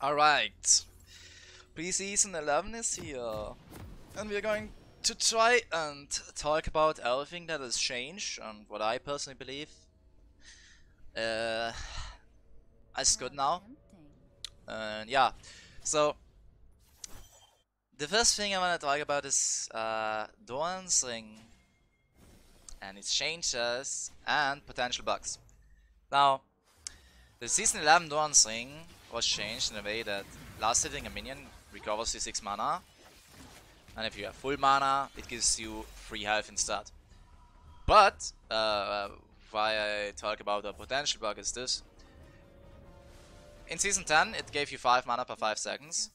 Alright, preseason 11 is here, and we're going to try and talk about everything that has changed and what I personally believe uh, is good now. And yeah, so the first thing I want to talk about is Dorn's Ring and its changes and potential bugs. Now, the season 11 Dorn's Ring was changed in a way that last hitting a minion recovers you 6 mana, and if you have full mana, it gives you 3 health instead. But why I talk about a potential bug is this: in season 10, it gave you 5 mana per 5 seconds,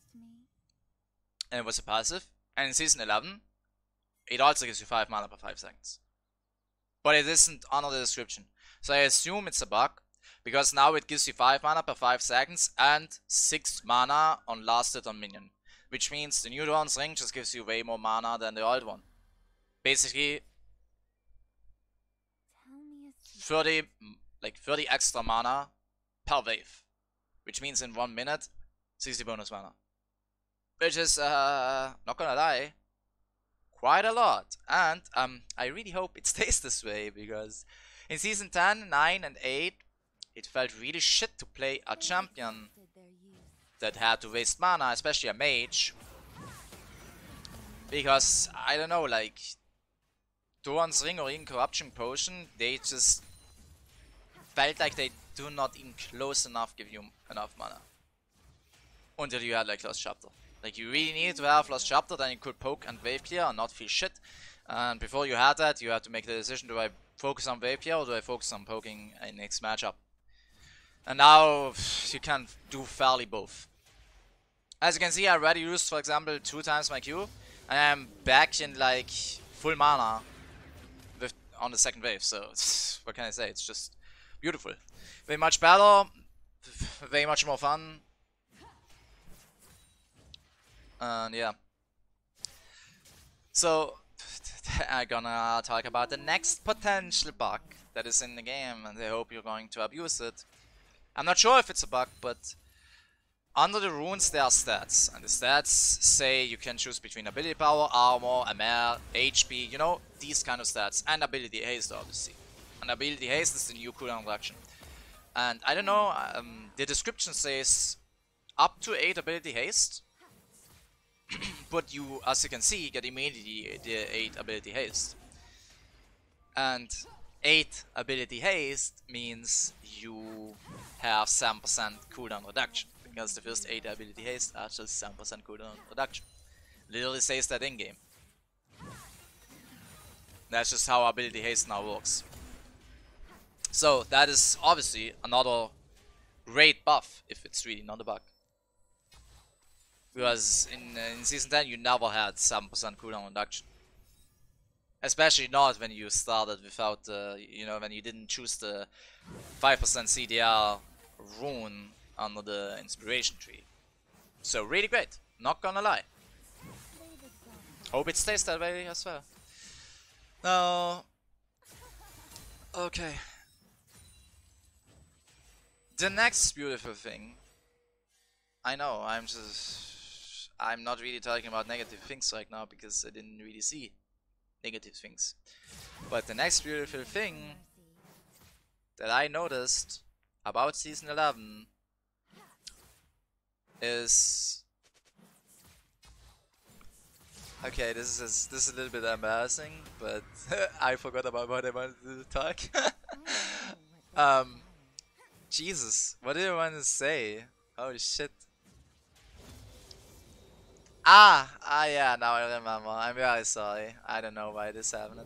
and it was a passive. And in season 11, it also gives you 5 mana per 5 seconds, but it isn't under the description. So I assume it's a bug, because now it gives you 5 mana per 5 seconds and 6 mana on last hit on minion. Which means the new Dawn's Ring just gives you way more mana than the old one. Basically, 30 extra mana per wave. Which means in 1 minute, 60 bonus mana. Which is, not gonna lie, quite a lot. And I really hope it stays this way, because in season 10, 9 and 8, it felt really shit to play a champion that had to waste mana, especially a mage. Because, I don't know, like, Doran's Ring or even Corruption Potion, they just felt like they do not even close enough give you enough mana. Until you had like Lost Chapter. Like, you really needed to have Lost Chapter, then you could poke and wave clear and not feel shit. And before you had that, you had to make the decision: do I focus on wave clear or do I focus on poking in next matchup? And now you can do fairly both. As you can see, I already used, for example, 2 times my Q, and I'm back in like full mana with, on the second wave. So what can I say? It's just beautiful. Way much better, way much more fun. And yeah. So I'm gonna talk about the next potential bug that is in the game, and I hope you're going to abuse it. I'm not sure if it's a bug, but under the runes there are stats, and the stats say you can choose between ability power, armor, MR, HP, you know, these kind of stats, and ability haste obviously. And ability haste is the new cooldown reduction. And I don't know, the description says up to 8 ability haste, but you, as you can see, get immediately the 8 ability haste. And 8 ability haste means you have 7% cooldown reduction, because the first 8 ability haste are just 7% cooldown reduction. Literally says that in game. That's just how ability haste now works. So that is obviously another great buff if it's really not a bug. Because in season 10 you never had 7% cooldown reduction. Especially not when you started without the, you know, when you didn't choose the 5% CDR rune under the inspiration tree. So really great, not gonna lie. Hope it stays that way as well. Now, okay. The next beautiful thing, I know, I'm not really talking about negative things right now because I didn't really see negative things. But the next beautiful thing that I noticed about season 11 is, okay, this is a little bit embarrassing, but I forgot about what I wanted to talk. Jesus, what did I want to say? Holy shit. Yeah, now I remember. I'm very sorry. I don't know why this happened.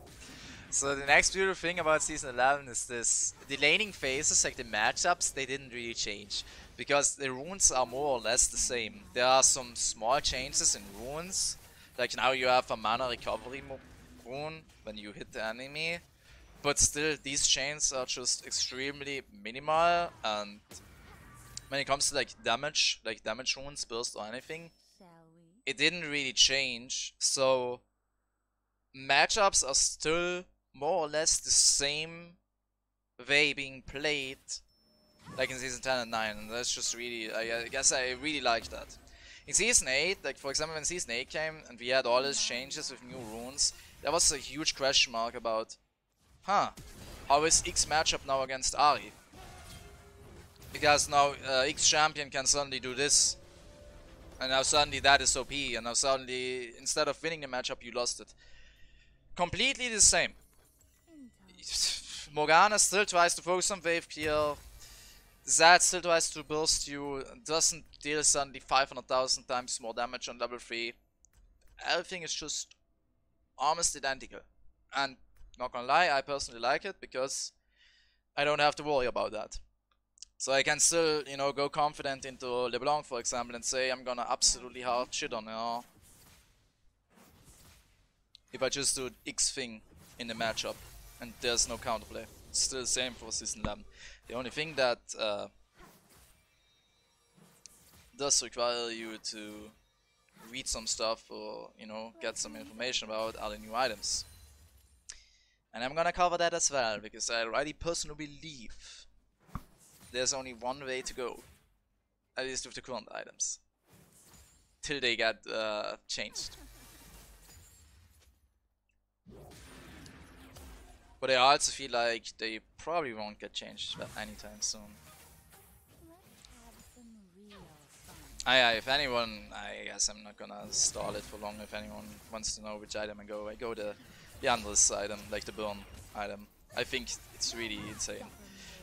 So the next beautiful thing about season 11 is this: the laning phases, like the matchups, they didn't really change, because the runes are more or less the same. There are some small changes in runes, like now you have a mana recovery rune when you hit the enemy, but still these chains are just extremely minimal. And when it comes to like damage runes, burst or anything, it didn't really change. So matchups are still more or less the same way being played like in season 10 and 9, and that's just really, I guess I really like that. In season 8, like for example when season 8 came and we had all these changes with new runes, there was a huge question mark about, how is X matchup now against Ahri? Because now X champion can suddenly do this, and now suddenly that is OP, and now suddenly instead of winning the matchup you lost it. Completely the same. Morgana still tries to focus on wave clear. Zed still tries to burst you, doesn't deal suddenly 500,000 times more damage on level 3. Everything is just almost identical. And not gonna lie, I personally like it because I don't have to worry about that. So I can still, you know, go confident into LeBlanc for example and say I'm gonna absolutely hard shit on her. If I just do X thing in the matchup and there's no counterplay. It's still the same for season 11. The only thing that does require you to read some stuff or, you know, get some information about are the new items. And I'm gonna cover that as well, because I already personally believe there's only one way to go, at least with the current items, till they get changed. But I also feel like they probably won't get changed anytime soon. If anyone, I guess I'm not gonna stall it for long. If anyone wants to know which item I go the Andres item, like the burn item. I think it's really insane.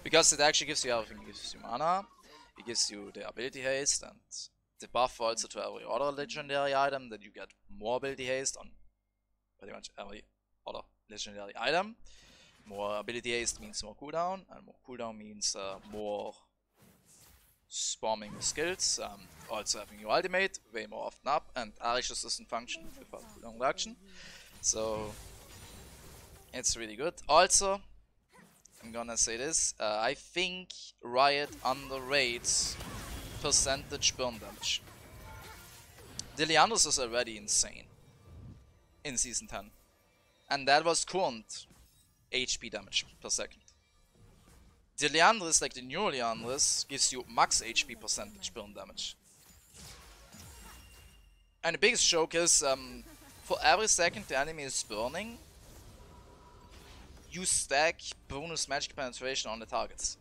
Because it actually gives you everything. It gives you mana, it gives you the ability haste, and the buff also to every other legendary item, that you get more ability haste on pretty much every other legendary item. More ability haste means more cooldown, and more cooldown means more spamming with skills. Also having your ultimate way more often up, and Ahri just doesn't function without cooldown reduction. So it's really good. Also, I'm gonna say this, I think Riot underrates percentage burn damage. The Leandros was already insane in season 10, and that was current HP damage per second. The Leandris, like the new Leandris, gives you max HP percentage burn damage. And the biggest joke is, for every second the enemy is burning, you stack bonus magic penetration on the targets.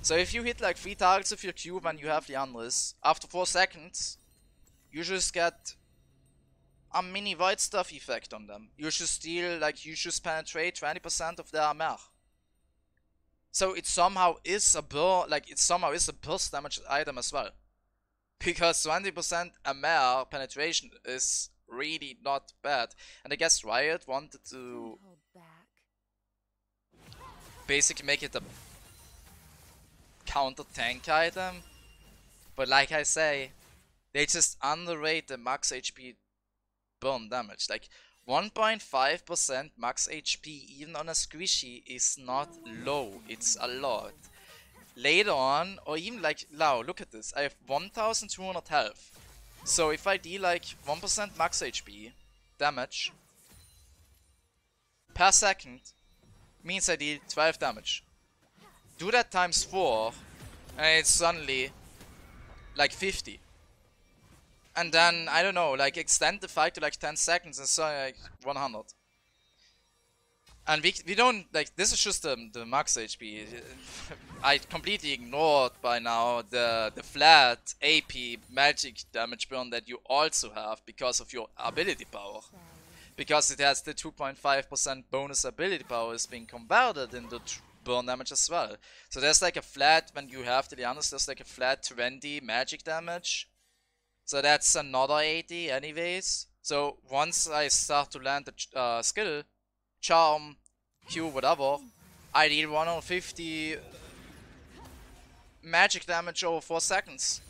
So if you hit like 3 targets with your Q when you have Leandris, after 4 seconds, you just get a mini white stuff effect on them. You just deal, like, you just penetrate 20% of their armor. So it somehow is a burst damage item as well. Because 20% armor penetration is really not bad. And I guess Riot wanted to basically make it a counter tank item. But like I say, they just underrate the max HP burn damage. Like 1.5% max HP even on a squishy is not low, it's a lot. Later on, or even like now, look at this, I have 1200 health. So if I deal like 1% max HP damage per second, means I deal 12 damage. Do that times 4 and it's suddenly like 50. And then, I don't know, like extend the fight to like 10 seconds and so like 100. And we don't, like, this is just the max HP. I completely ignored by now the flat AP magic damage burn that you also have because of your ability power. Because it has the 2.5% bonus ability power is being converted into burn damage as well. So there's like a flat, when you have the Leandros, there's like a flat 20 magic damage. So that's another 80 anyways. So once I start to land the skill, charm, Q, whatever, I deal 150 magic damage over 4 seconds.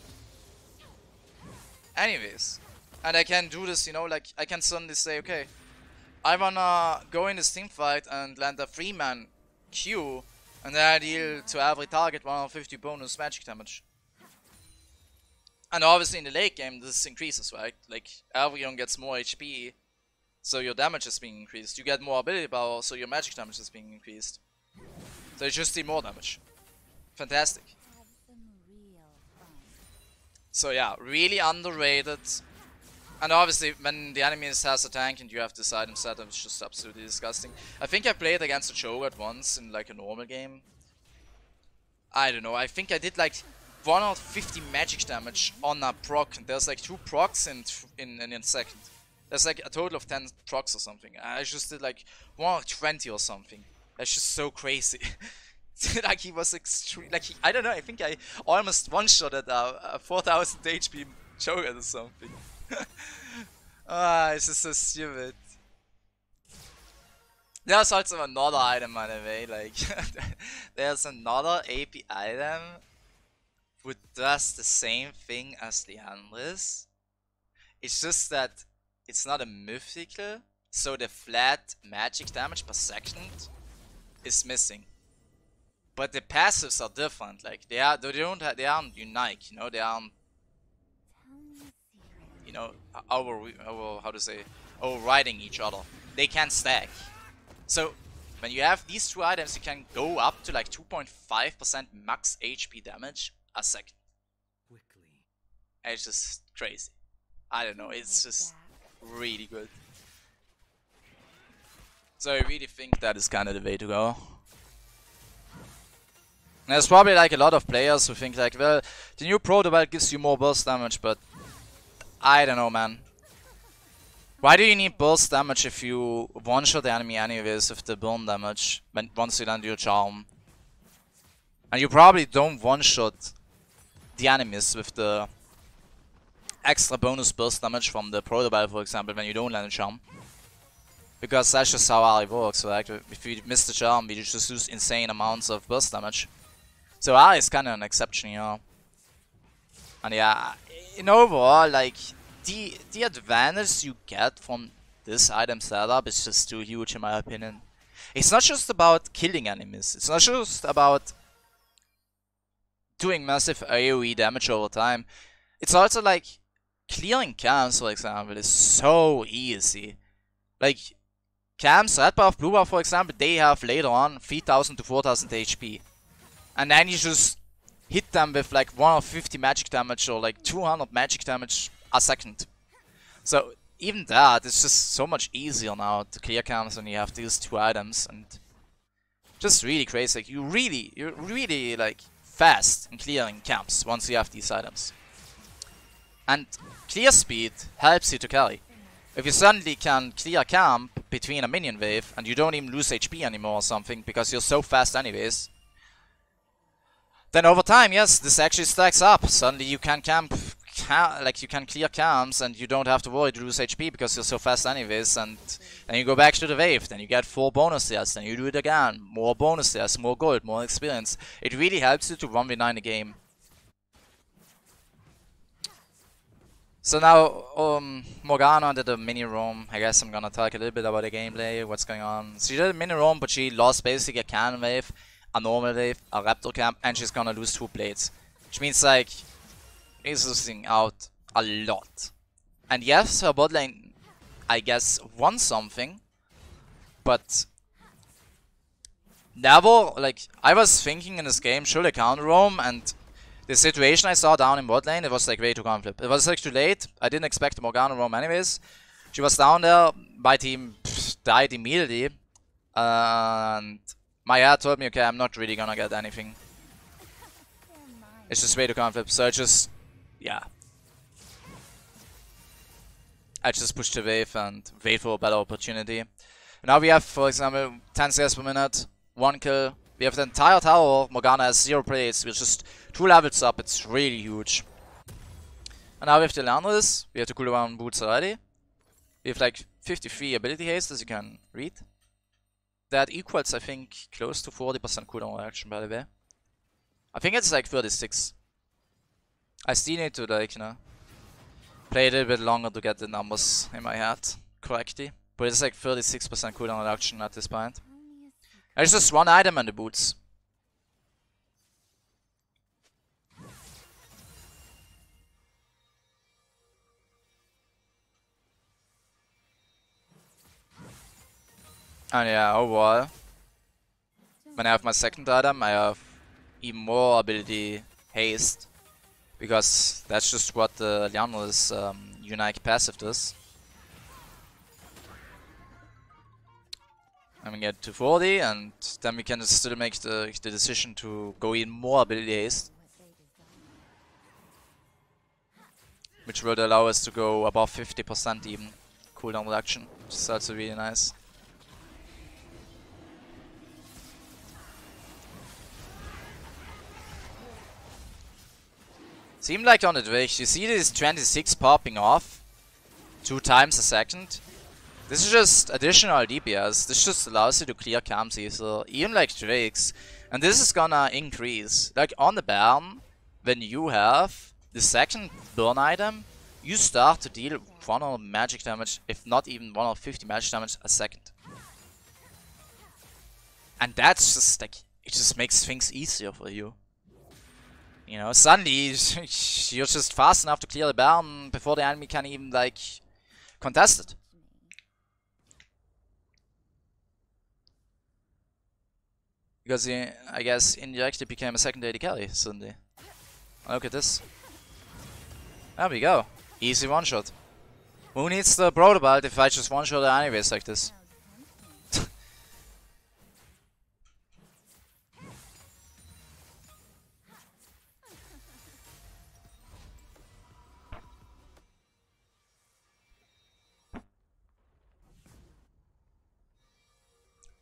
Anyways. And I can do this, you know, like I can suddenly say, okay, I wanna go in this team fight and land a 3-man Q, and then I deal to every target 150 bonus magic damage. And obviously in the late game this increases, right? Like everyone gets more HP, so your damage is being increased. You get more ability power, so your magic damage is being increased. They just deal more damage. Fantastic. So yeah, really underrated. And obviously, when the enemy has a tank and you have this item set, it's just absolutely disgusting. I think I played against a Cho'Gath once in like a normal game. I don't know, I think I did like 150 magic damage on a proc, and there's like 2 procs in a second. There's like a total of 10 procs or something. I just did like 120 or something. That's just so crazy. Like he was extreme, like I don't know, I think I almost one-shotted a 4000 HP Cho'Gath or something. Ah, it's just so stupid. There's also another item, by the way, like there's another AP item who does the same thing as the Endless. It's just that it's not a mythical, so the flat magic damage per second is missing. But the passives are different, like they aren't unique, you know, they aren't, you know, overriding each other. They can stack. So when you have these 2 items, you can go up to like 2.5% max HP damage a second. It's just crazy. I don't know, it's just really good. So I really think that is kind of the way to go. There's probably like a lot of players who think like, well, the new protobelt gives you more burst damage, but I don't know, man. Why do you need burst damage if you one-shot the enemy anyways with the burn damage once you land your charm? And you probably don't one-shot the enemies with the extra bonus burst damage from the protobelt, for example, when you don't land a charm. Because that's just how Ahri works, right? If you miss the charm, you just lose insane amounts of burst damage. So Ahri is kind of an exception, you know. And yeah, in overall, like, the advantage you get from this item setup is just too huge in my opinion. It's not just about killing enemies, it's not just about doing massive AoE damage over time. It's also like, clearing camps, for example, is so easy. Like, camps, red buff, blue buff, for example, they have later on 3000 to 4000 HP. And then you just hit them with like 150 magic damage or like 200 magic damage a second. So even that, it's just so much easier now to clear camps when you have these 2 items, and just really crazy. Like you're really like fast in clearing camps once you have these items. And clear speed helps you to carry. If you suddenly can clear camp between a minion wave and you don't even lose HP anymore or something because you're so fast anyways, then over time, yes, this actually stacks up. Suddenly you can you can clear camps and you don't have to worry to lose HP because you're so fast anyways, and then you go back to the wave, then you get 4 bonus tears, then you do it again, more bonus tears, more gold, more experience. It really helps you to 1v9 the game. So now, Morgana did a mini roam. I guess I'm gonna talk a little bit about the gameplay, what's going on. She did a mini roam, but she lost basically a cannon wave, a normal wave, a raptor camp, and she's gonna lose 2 blades. Which means like, she's losing out a lot. And yes, her bot lane, I guess, won something, but never, like, I was thinking in this game, should I counter roam, and the situation I saw down in bot lane, it was like way too conflict. It was like too late. I didn't expect the Morgana roam anyways. She was down there, my team died immediately, and my head told me, okay, I'm not really gonna get anything. It's just way too conflict, so I just, yeah. I just pushed the wave and wait for a better opportunity. Now we have, for example, 10 CS per minute, 1 kill. We have the entire tower. Morgana has 0 plates. We're just 2 levels up. It's really huge. And now we have the Leandris. We have the cooldown boots already. We have like 53 ability haste, as you can read. That equals, I think, close to 40% cooldown reaction, by the way. I think it's like 36. I still need to, like, you know, play a little bit longer to get the numbers in my head correctly. But it's like 36% cooldown reduction at this point. There's just 1 item in the boots. And yeah, overall, when I have my second item, I have even more ability haste. Because that's just what the Lian's unique passive does. And we get to 40, and then we can still make the decision to go even more ability haste. Which would allow us to go above 50% even cooldown reduction, which is also really nice. Seemed like on the Drake, you see this 26 popping off 2 times a second. This is just additional DPS, this just allows you to clear camps easier, even like Drakes. And this is gonna increase, like on the Baron, when you have the second burn item, you start to deal 100 magic damage, if not even 150 magic damage a second. And that's just like, it just makes things easier for you. You know, suddenly you're just fast enough to clear the Baron before the enemy can even like contest it. Because he, I guess, indirectly became a secondary carry suddenly. Look at this. There we go. Easy one shot. Who needs the Protobalt if I just one shot it anyways like this?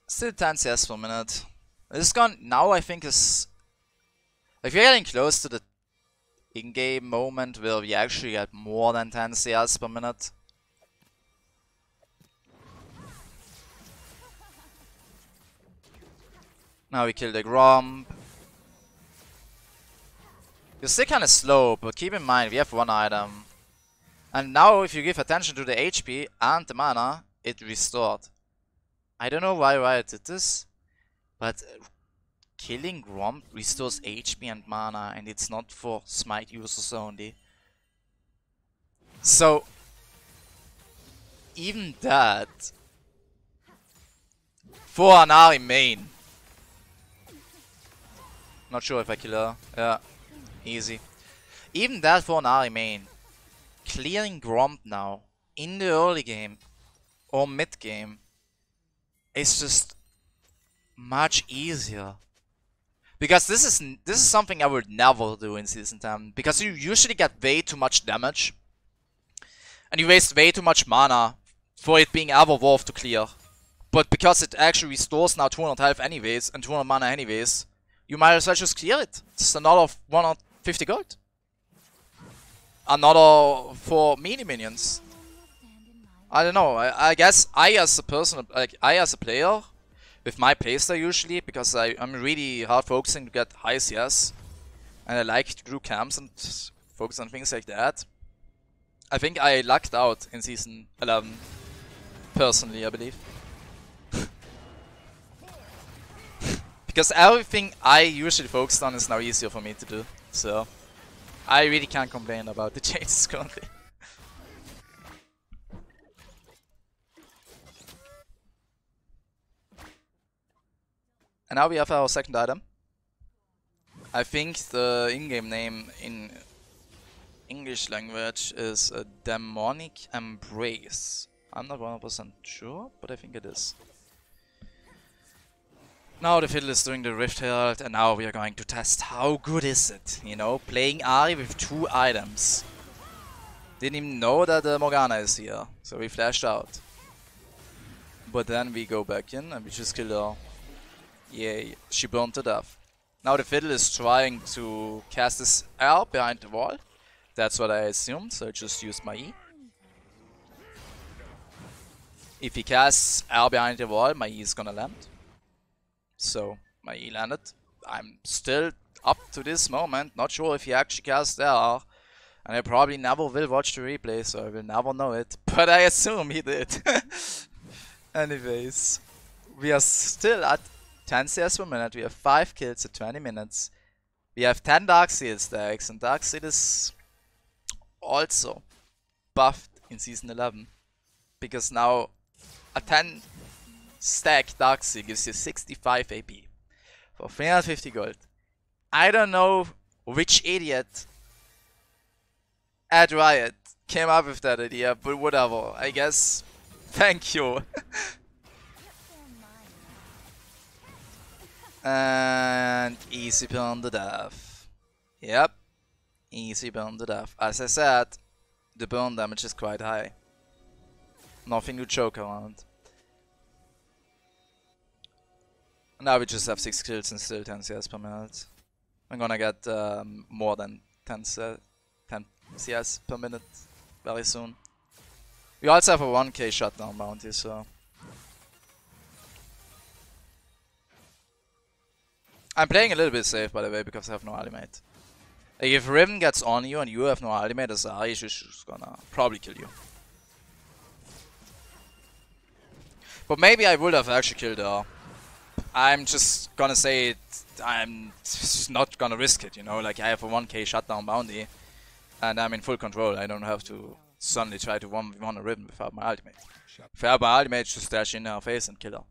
Still 10 CS per minute. This is gone now. I think is like we're getting close to the in-game moment where we actually get more than 10 CS per minute. Now we kill the Gromp. You're still kinda slow, but keep in mind we have one item. And now if you give attention to the HP and the mana, it restored. I don't know why Riot did this, but killing Gromp restores HP and mana, and it's not for smite users only. So, even that, for an Ahri main. Not sure if I kill her. Yeah, easy. Even that for an Ahri main. Clearing Gromp now, in the early game, or mid game, is just much easier. Because this is something I would never do in Season 10. Because you usually get way too much damage. And you waste way too much mana for it being ever worth to clear. But because it actually restores now 200 health anyways, and 200 mana anyways, you might as well just clear it. It's another 150 gold. Another 4 mini minions. I don't know, I guess I as a person, like I as a player, with my playstyle usually, because I'm really hard focusing to get high CS, and I like to do camps and focus on things like that. I think I lucked out in Season 11, personally I believe. Because everything I usually focused on is now easier for me to do, so I really can't complain about the changes currently. And now we have our second item. I think the in-game name in English language is a Demonic Embrace. I'm not 100% sure, but I think it is. Now the fiddle is doing the Rift Herald, and now we are going to test how good is it, you know, playing Ahri with 2 items. Didn't even know that Morgana is here, so we flashed out. But then we go back in and we just kill her. Yay, she burned to death. Now the fiddle is trying to cast this R behind the wall. That's what I assumed, so I just used my E. If he casts R behind the wall, my E is gonna land. So, my E landed. I'm still, up to this moment, not sure if he actually cast R. And I probably never will watch the replay, so I will never know it. But I assume he did. Anyways, we are still at 10 CS per minute, we have 5 kills at 20 minutes. We have 10 Darkseal stacks, and Darkseal is also buffed in Season 11. Because now a 10 stack Darkseal gives you 65 AP. for 350 gold. I don't know which idiot at Riot came up with that idea, but whatever. I guess. Thank you. And easy burn to death. Yep. Easy burn to death. As I said, the burn damage is quite high. Nothing to joke around. Now we just have 6 kills and still 10 CS per minute. I'm gonna get more than 10 CS per minute very soon. We also have a 1k shutdown bounty, so... I'm playing a little bit safe, by the way, because I have no ultimate. Like, if Riven gets on you and you have no ultimate as Ahri, she's just gonna probably kill you. But maybe I would have actually killed her. I'm just gonna say it, I'm just not gonna risk it, you know? Like, I have a 1k shutdown bounty, and I'm in full control. I don't have to suddenly try to 1v1 a Riven without my ultimate. If I have my ultimate, just dash in her face and kill her.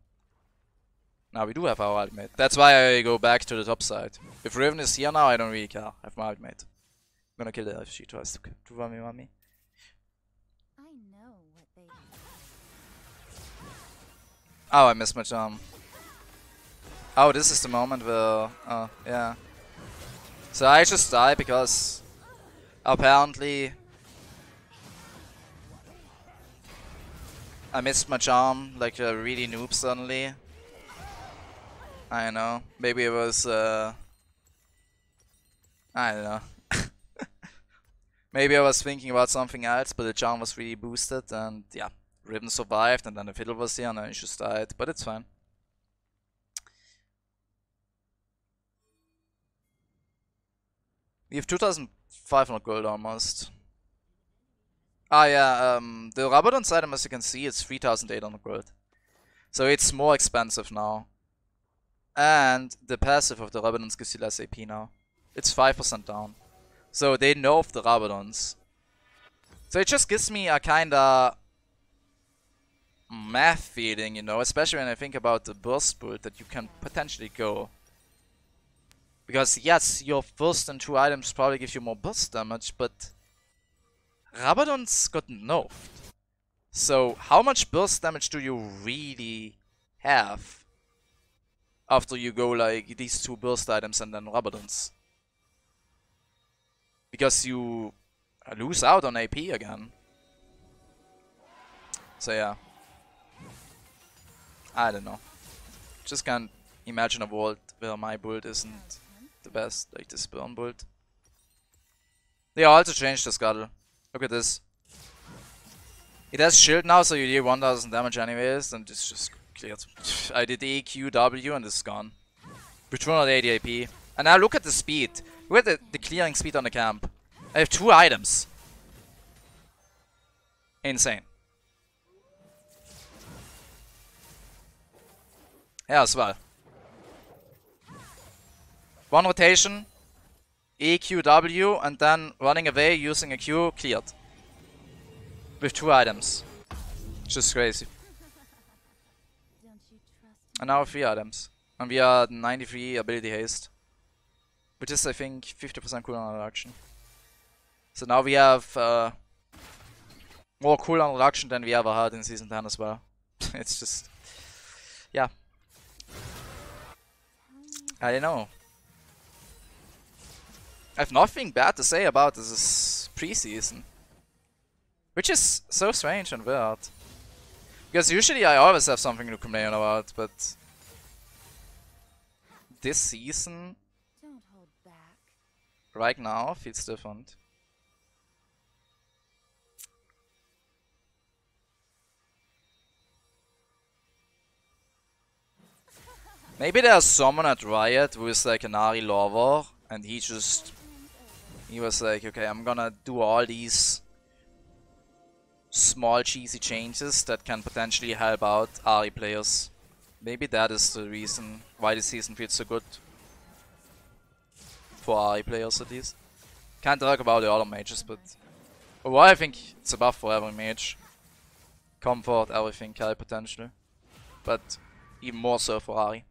Now we do have our ultimate. That's why I go back to the top side. If Riven is here now, I don't really care. I have my ultimate. I'm gonna kill her if she tries to 1v1 me. I know what they do. Oh, I missed my jump. Oh, this is the moment where... Oh, yeah. So I just die because... Apparently... I missed my charm like a really noob suddenly. I know. Maybe it was... I don't know. Maybe I was thinking about something else, but the charm was really boosted and yeah. Riven survived and then the fiddle was here and then he just died, but it's fine. We have 2,500 gold almost. Ah yeah, the Rabadon's item, as you can see, it's 3,800 gold. So it's more expensive now. And the passive of the Rabadons gives you less AP now. It's 5% down. So they nerfed the Rabadons. So it just gives me a kinda math feeling, you know, especially when I think about the burst build that you can potentially go. Because yes, your first and 2 items probably give you more burst damage, but Rabadons got nerfed. So how much burst damage do you really have after you go like these 2 burst items and then Rabadons? Because you lose out on AP again. So yeah. I don't know. Just can't imagine a world where my build isn't the best, like this burn build. They also changed the scuttle. Look at this. It has shield now, so you deal 1000 damage anyways, and it's just cleared. I did the EQW and it's gone. With 280 AP. And now look at the speed. Look at the clearing speed on the camp. I have 2 items. Insane. Yeah, as well. 1 rotation, EQW, and then running away using a Q, cleared. With 2 items. Just crazy. And now 3 items. And we are 93 ability haste. Which is, I think, 50% cooldown reduction. So now we have more cooldown reduction than we ever had in Season 10 as well. It's just... yeah. I don't know. I have nothing bad to say about this preseason. Which is so strange and weird. Because usually I always have something to complain about, but... this season... Don't hold back. right now feels different. Maybe there's someone at Riot who is like an Ahri lover, and he was like, okay, I'm gonna do all these small cheesy changes that can potentially help out Ahri players. Maybe that is the reason why this season feels so good. For Ahri players at least. Can't talk about the other mages, but overall I think it's a buff for every mage. Comfort, everything, carry potential. But even more so for Ahri.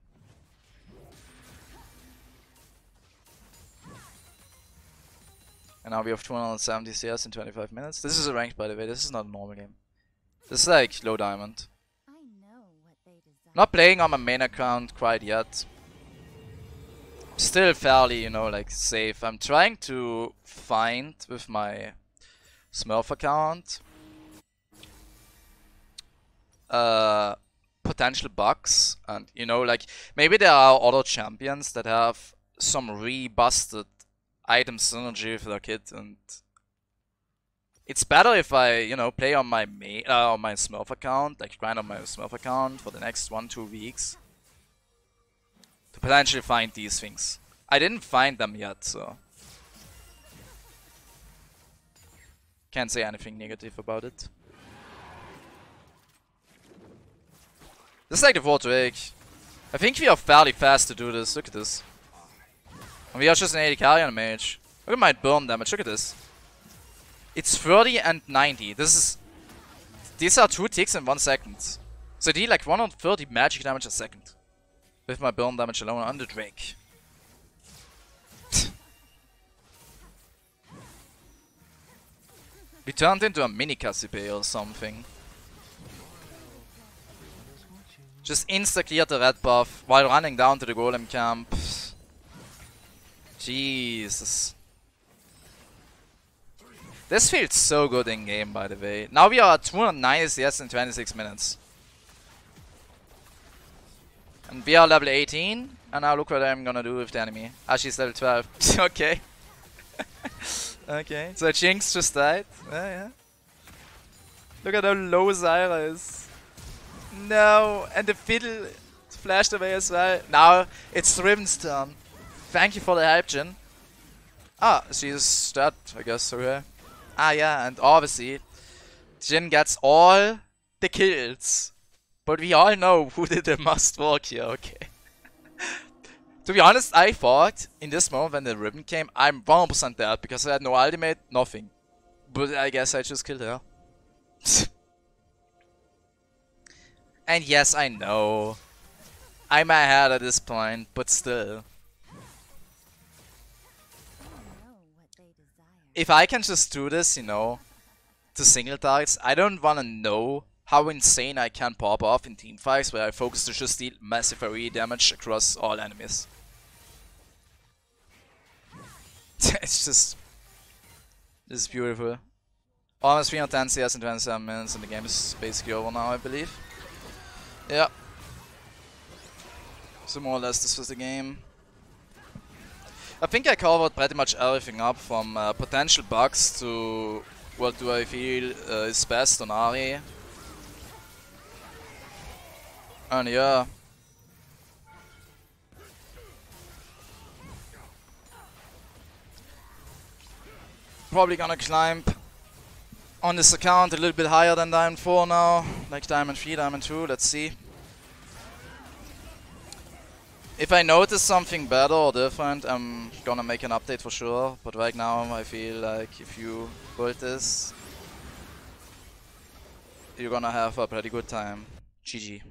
And now we have 270 CS in 25 minutes. This is a ranked, by the way. This is not a normal game. This is like low diamond. I know what they desire. Not playing on my main account quite yet. Still fairly, you know, like safe. I'm trying to find with my Smurf account potential bugs, and you know, like maybe there are other champions that have some re-busted item synergy with their kit, and it's better if I, you know, play on my on my Smurf account, like grind on my Smurf account for the next 1-2 weeks to potentially find these things. I didn't find them yet, so can't say anything negative about it. This is like the 4 Drake. I think we are fairly fast to do this. Look at this. And we are just an 80 carry on a mage. Look at my burn damage. Look at this. It's 30 and 90. These are 2 ticks in 1 second. So I deal like 130 magic damage a second with my burn damage alone on the Drake. We turned into a mini Cassipe or something. Just insta-cleared the red buff while running down to the golem camp. Jesus. This feels so good in game, by the way. Now we are at 290 CS in 26 minutes. And we are level 18. And now look what I'm gonna do with the enemy. Ah, she's level 12. Okay. Okay. So Jinx just died. Yeah. Look at how low Zyra is. No, and the fiddle flashed away as well. Now it's Riven's turn. Thank you for the help, Jin. Ah, she's dead, I guess, okay. Ah, yeah, and obviously Jin gets all the kills. But we all know who did the most work here, okay. To be honest, I thought in this moment when the Riven came, I'm 100% dead because I had no ultimate, nothing. But I guess I just killed her. And yes, I know. I'm ahead at this point, but still. If I can just do this, you know, to single targets, I don't wanna know how insane I can pop off in teamfights where I focus to just deal massive AoE damage across all enemies. It's just... This is beautiful. Almost 310 CS in 27 minutes and the game is basically over now, I believe. Yeah. So more or less this was the game. I think I covered pretty much everything up from potential bugs to what do I feel is best on Ahri. And yeah. Probably gonna climb on this account a little bit higher than Diamond 4 now, like Diamond 3, Diamond 2, let's see. If I notice something better or different, I'm gonna make an update for sure, but right now I feel like if you build this, you're gonna have a pretty good time. GG.